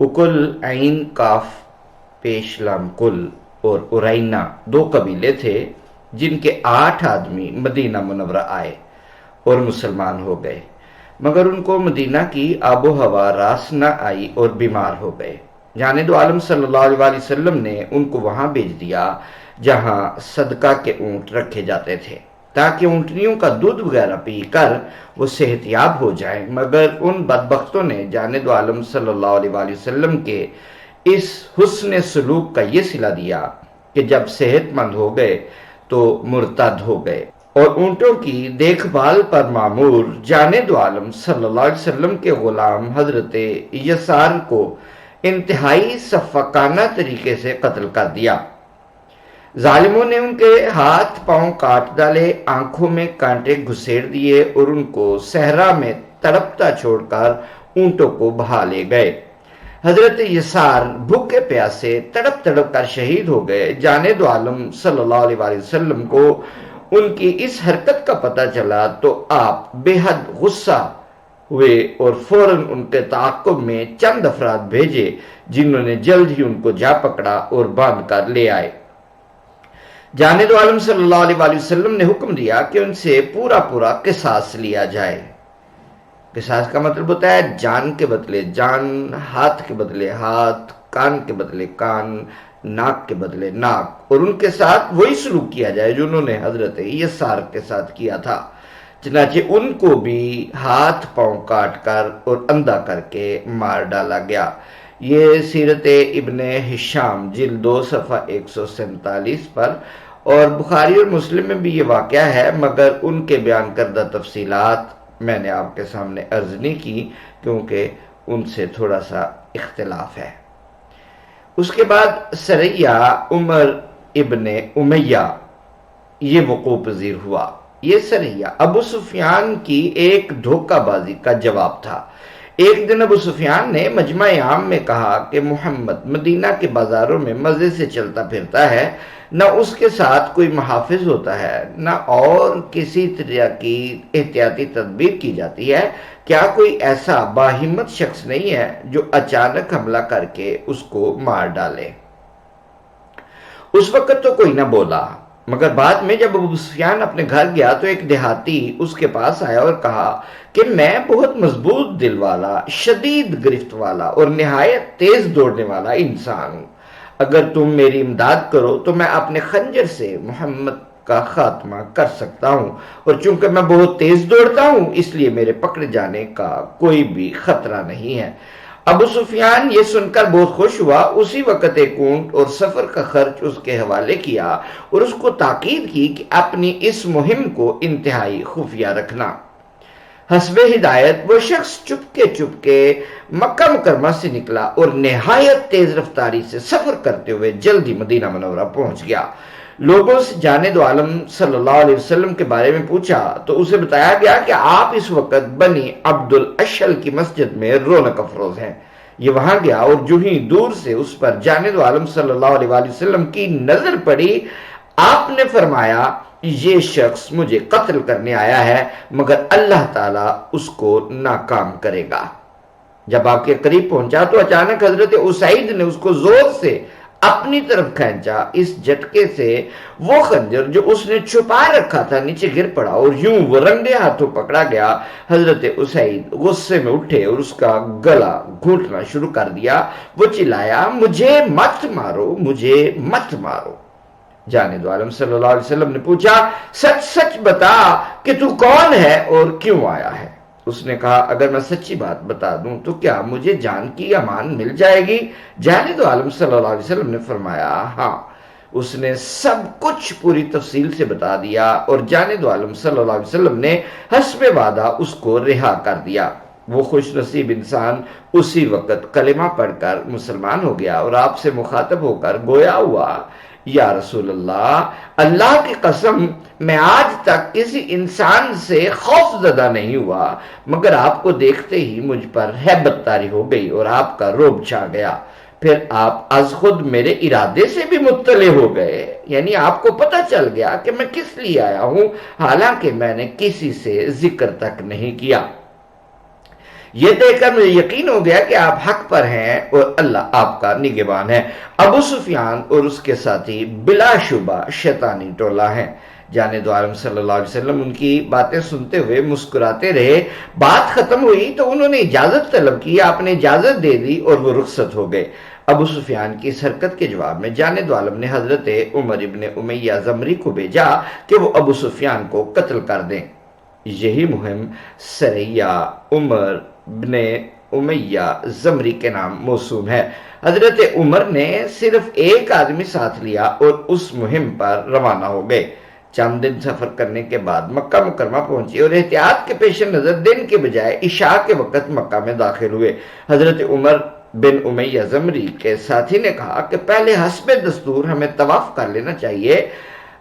اکل عین کاف پیش لام کل اور ارینا 2 قبیلے تھے جن کے 8 آدمی مدینہ منورہ آئے اور مسلمان ہو گئے، مگر ان کو مدینہ کی آب و ہوا راس نہ آئی اور بیمار ہو گئے۔ جانب عالم صلی اللہ علیہ وسلم نے ان کو وہاں بھیج دیا جہاں صدقہ کے اونٹ رکھے جاتے تھے تاکہ اونٹنیوں کا دودھ وغیرہ پی کر وہ صحت یاب ہو جائیں، مگر ان بدبختوں نے جانب عالم صلی اللہ علیہ وسلم کے اس حسن سلوک کا یہ صلہ دیا کہ جب صحت مند ہو گئے تو مرتد ہو گئے، اور اونٹوں کی دیکھ بھال پر معمور جانب عالم صلی اللہ علیہ وسلم کے غلام حضرت یسار کو انتہائی شفقانہ طریقے سے قتل کر دیا۔ ظالموں نے ان کے ہاتھ پاؤں کاٹ ڈالے، آنکھوں میں کانٹے گھسیڑ دیے اور ان کو صحرا میں تڑپتا چھوڑ کر اونٹوں کو بہا لے گئے۔ حضرت یسار بھوکے پیاسے تڑپ تڑپ کر شہید ہو گئے۔ جانب عالم صلی اللہ علیہ وسلم کو ان کی اس حرکت کا پتہ چلا تو آپ بے حد غصہ ہوئے اور فوراً ان کے تعاقب میں چند افراد بھیجے جنہوں نے جلد ہی ان کو جا پکڑا اور باندھ کر لے آئے۔ جانب عالم صلی اللہ علیہ وسلم نے حکم دیا کہ ان سے پورا پورا قصاص لیا جائے۔ قصاص کا مطلب ہوتا ہے جان کے بدلے جان، ہاتھ کے بدلے ہاتھ، کان کے بدلے کان، ناک کے بدلے ناک، اور ان کے ساتھ وہی سلوک کیا جائے جو انہوں نے حضرت یسار کے ساتھ کیا تھا۔ چنانچہ ان کو بھی ہاتھ پاؤں کاٹ کر اور اندھا کر کے مار ڈالا گیا۔ یہ سیرت ابن ہشام جلد 2 صفحہ 147 پر، اور بخاری اور مسلم میں بھی یہ واقعہ ہے، مگر ان کے بیان کردہ تفصیلات میں نے آپ کے سامنے عرض نہیں کی کیونکہ ان سے تھوڑا سا اختلاف ہے۔ اس کے بعد سریہ عمر ابن امیہ یہ وقوع پذیر ہوا۔ یہ سریہ ابو سفیان کی ایک دھوکہ بازی کا جواب تھا۔ ایک دن ابو سفیان نے مجمع عام میں کہا کہ محمد مدینہ کے بازاروں میں مزے سے چلتا پھرتا ہے، نہ اس کے ساتھ کوئی محافظ ہوتا ہے، نہ اور کسی طرح کی احتیاطی تدبیر کی جاتی ہے۔ کیا کوئی ایسا باہمت شخص نہیں ہے جو اچانک حملہ کر کے اس کو مار ڈالے؟ اس وقت تو کوئی نہ بولا، مگر بعد میں جب ابو سفیان اپنے گھر گیا تو ایک دیہاتی اس کے پاس آیا اور کہا کہ میں بہت مضبوط دل والا، شدید گرفت والا اور نہایت تیز دوڑنے والا انسان ہوں۔ اگر تم میری امداد کرو تو میں اپنے خنجر سے محمد کا خاتمہ کر سکتا ہوں، اور چونکہ میں بہت تیز دوڑتا ہوں اس لیے میرے پکڑے جانے کا کوئی بھی خطرہ نہیں ہے۔ ابو سفیان یہ سن کر بہت خوش ہوا، اسی وقت ایک اونٹ اور سفر کا خرچ اس کے حوالے کیا اور اس کو تاکید کی کہ اپنی اس مہم کو انتہائی خفیہ رکھنا۔ حسب ہدایت وہ شخص چپ کے مکہ مکرمہ سے نکلا اور نہایت تیز رفتاری سے سفر کرتے ہوئے جلدی مدینہ منورہ پہنچ گیا۔ لوگوں سے جانب عالم صلی اللہ علیہ وسلم کے بارے میں پوچھا تو اسے بتایا گیا کہ آپ اس وقت بنی عبد الاشل کی مسجد میں رونق افروز ہیں۔ یہ وہاں گیا اور جو ہی دور سے اس پر جانب عالم صلی اللہ علیہ وسلم کی نظر پڑی، آپ نے فرمایا یہ شخص مجھے قتل کرنے آیا ہے، مگر اللہ تعالیٰ اس کو ناکام کرے گا۔ جب آپ کے قریب پہنچا تو اچانک حضرت اسید نے اس کو زور سے اپنی طرف کھینچا۔ اس جھٹکے سے وہ خنجر جو اس نے چھپا رکھا تھا نیچے گر پڑا اور یوں وہ رنگے ہاتھوں پکڑا گیا۔ حضرت اسید غصے میں اٹھے اور اس کا گلا گھونٹنا شروع کر دیا۔ وہ چلایا مجھے مت مارو، مجھے مت مارو۔ جانب عالم صلی اللہ علیہ وسلم نے پوچھا سچ سچ بتا کہ تو کون ہے اور کیوں آیا ہے؟ اس نے کہا اگر میں سچی بات بتا دوں تو کیا مجھے جان کی امان مل جائے گی؟ جانب عالم صلی اللہ علیہ وسلم نے فرمایا ہاں۔ اس نے سب کچھ پوری تفصیل سے بتا دیا اور جانب عالم صلی اللہ علیہ وسلم نے حسب وعدہ اس کو رہا کر دیا۔ وہ خوش نصیب انسان اسی وقت کلمہ پڑھ کر مسلمان ہو گیا اور آپ سے مخاطب ہو کر گویا ہوا یا رسول اللہ، اللہ کی قسم میں آج تک کسی انسان سے خوف زدہ نہیں ہوا، مگر آپ کو دیکھتے ہی مجھ پر ہیبت طاری ہو گئی اور آپ کا رعب چھا گیا۔ پھر آپ از خود میرے ارادے سے بھی مطلع ہو گئے، یعنی آپ کو پتہ چل گیا کہ میں کس لیے آیا ہوں، حالانکہ میں نے کسی سے ذکر تک نہیں کیا۔ یہ دیکھ کر مجھے یقین ہو گیا کہ آپ حق پر ہیں اور اللہ آپ کا نگہبان ہے۔ ابو سفیان اور اس کے ساتھی بلا شبہ شیطانی ٹولہ ہیں۔ جانب عالم صلی اللہ علیہ وسلم ان کی باتیں سنتے ہوئے مسکراتے رہے۔ بات ختم ہوئی تو انہوں نے اجازت طلب کی، آپ نے اجازت دے دی اور وہ رخصت ہو گئے۔ ابو سفیان کی اس حرکت کے جواب میں جانب عالم نے حضرت عمر ابن امیہ زمری کو بھیجا کہ وہ ابو سفیان کو قتل کر دیں۔ یہی مہم سریہ عمر ابن امیہ زمری کے نام موسوم ہے۔ حضرت عمر نے صرف ایک آدمی ساتھ لیا اور اس مہم پر روانہ ہو گئے۔ چند دن سفر کرنے کے بعد مکہ مکرمہ پہنچے اور احتیاط کے پیش نظر دن کے بجائے عشاء کے وقت مکہ میں داخل ہوئے۔ حضرت عمر بن امیہ زمری کے ساتھی نے کہا کہ پہلے حسب دستور ہمیں طواف کر لینا چاہیے۔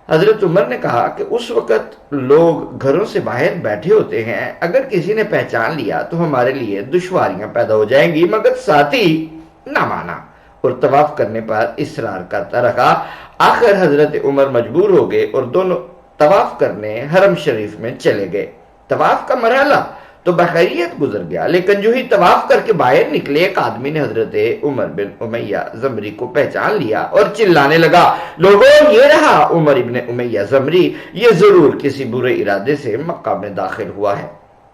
حضرت عمر نے کہا کہ اس وقت لوگ گھروں سے باہر بیٹھے ہوتے ہیں، اگر کسی نے پہچان لیا تو ہمارے لیے دشواریاں پیدا ہو جائیں گی، مگر ساتھی نہ مانا اور طواف کرنے پر اصرار کرتا رہا۔ آخر حضرت عمر مجبور ہو گئے اور دونوں طواف کرنے حرم شریف میں چلے گئے۔ طواف کا مرحلہ تو بخیریت گزر گیا، لیکن جو ہی طواف کر کے باہر نکلے ایک آدمی نے حضرت عمر بن امیہ زمری کو پہچان لیا اور چلانے لگا، لوگوں یہ رہا عمر ابن امیہ زمری، یہ ضرور کسی برے ارادے سے مکہ میں داخل ہوا ہے۔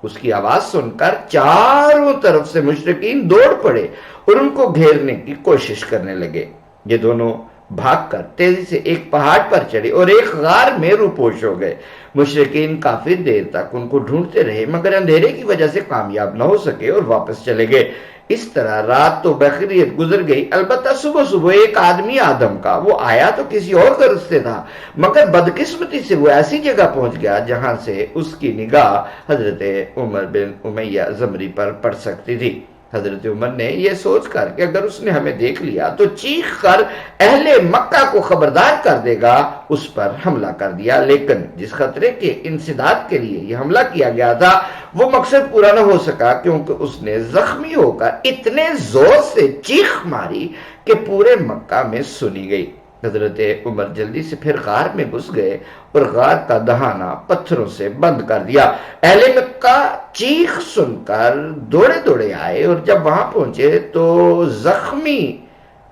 اس کی آواز سن کر چاروں طرف سے مشرکین دوڑ پڑے اور ان کو گھیرنے کی کوشش کرنے لگے۔ یہ دونوں بھاگ کر تیزی سے ایک پہاڑ پر چڑھے اور ایک غار میں روپوش ہو گئے۔ مشرکین کافی دیر تک ان کو ڈھونڈتے رہے مگر اندھیرے کی وجہ سے کامیاب نہ ہو سکے اور واپس چلے گئے۔ اس طرح رات تو بخیریت گزر گئی، البتہ صبح ایک آدمی آدم کا، وہ آیا تو کسی اور غرض سے تھا، مگر بدقسمتی سے وہ ایسی جگہ پہنچ گیا جہاں سے اس کی نگاہ حضرت عمر بن امیہ زمری پر پڑ سکتی تھی۔ حضرت عمر نے یہ سوچ کر کہ اگر اس نے ہمیں دیکھ لیا تو چیخ کر اہل مکہ کو خبردار کر دے گا، اس پر حملہ کر دیا، لیکن جس خطرے کے انسداد کے لیے یہ حملہ کیا گیا تھا وہ مقصد پورا نہ ہو سکا، کیونکہ اس نے زخمی ہو کر اتنے زور سے چیخ ماری کہ پورے مکہ میں سنی گئی۔ حضرت عمر جلدی سے پھر غار میں گھس گئے اور غار کا دہانہ پتھروں سے بند کر دیا۔ اہل مکہ چیخ سن کر دوڑے دوڑے آئے اور جب وہاں پہنچے تو زخمی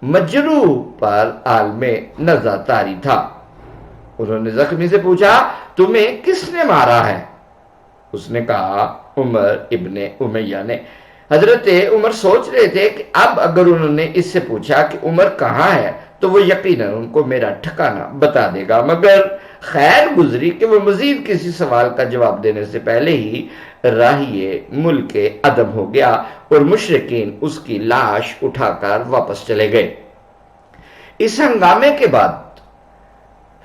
مجروح پر عالم نزع طاری تھا۔ انہوں نے زخمی سے پوچھا، تمہیں کس نے مارا ہے؟ اس نے کہا، عمر ابن امیہ نے۔ حضرت عمر سوچ رہے تھے کہ اب اگر انہوں نے اس سے پوچھا کہ عمر کہاں ہے تو وہ یقیناً ان کو میرا ٹھکانہ بتا دے گا، مگر خیر گزری کہ وہ مزید کسی سوال کا جواب دینے سے پہلے ہی راہی ملک عدم ہو گیا اور مشرکین اس کی لاش اٹھا کر واپس چلے گئے۔ اس ہنگامے کے بعد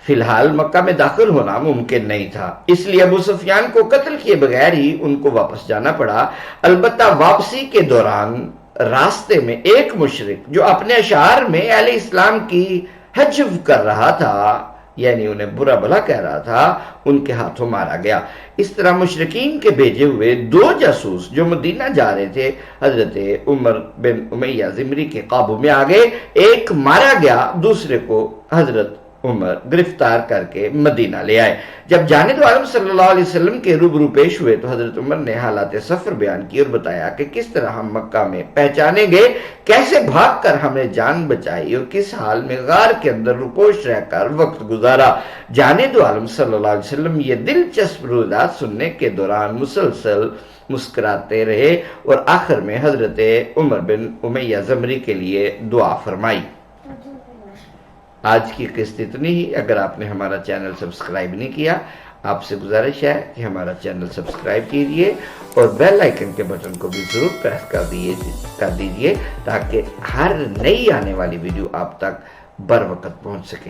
فی الحال مکہ میں داخل ہونا ممکن نہیں تھا، اس لیے ابو سفیان کو قتل کیے بغیر ہی ان کو واپس جانا پڑا۔ البتہ واپسی کے دوران راستے میں ایک مشرک جو اپنے اشعار میں اہل اسلام کی حجو کر رہا تھا، یعنی انہیں برا بھلا کہہ رہا تھا، ان کے ہاتھوں مارا گیا۔ اس طرح مشرکین کے بھیجے ہوئے دو جاسوس جو مدینہ جا رہے تھے حضرت عمر بن امیہ زمری کے قابو میں آ گئے، ایک مارا گیا، دوسرے کو حضرت عمر گرفتار کر کے مدینہ لے آئے۔ جب جانب عالم صلی اللہ علیہ وسلم کے روبرو پیش ہوئے تو حضرت عمر نے حالات سفر بیان کی اور بتایا کہ کس طرح ہم مکہ میں پہچانے گئے، کیسے بھاگ کر ہم نے جان بچائی اور کس حال میں غار کے اندر روپوش رہ کر وقت گزارا۔ جانب عالم صلی اللہ علیہ وسلم یہ دلچسپ روایات سننے کے دوران مسلسل مسکراتے رہے اور آخر میں حضرت عمر بن امیہ زمری کے لیے دعا فرمائی۔ آج کی قسط اتنی ہی۔ اگر آپ نے ہمارا چینل سبسکرائب نہیں کیا، آپ سے گزارش ہے کہ ہمارا چینل سبسکرائب کیجئے اور بیل آئیکن کے بٹن کو بھی ضرور پریس کر دیجئے تاکہ ہر نئی آنے والی ویڈیو آپ تک بر وقت پہنچ سکے۔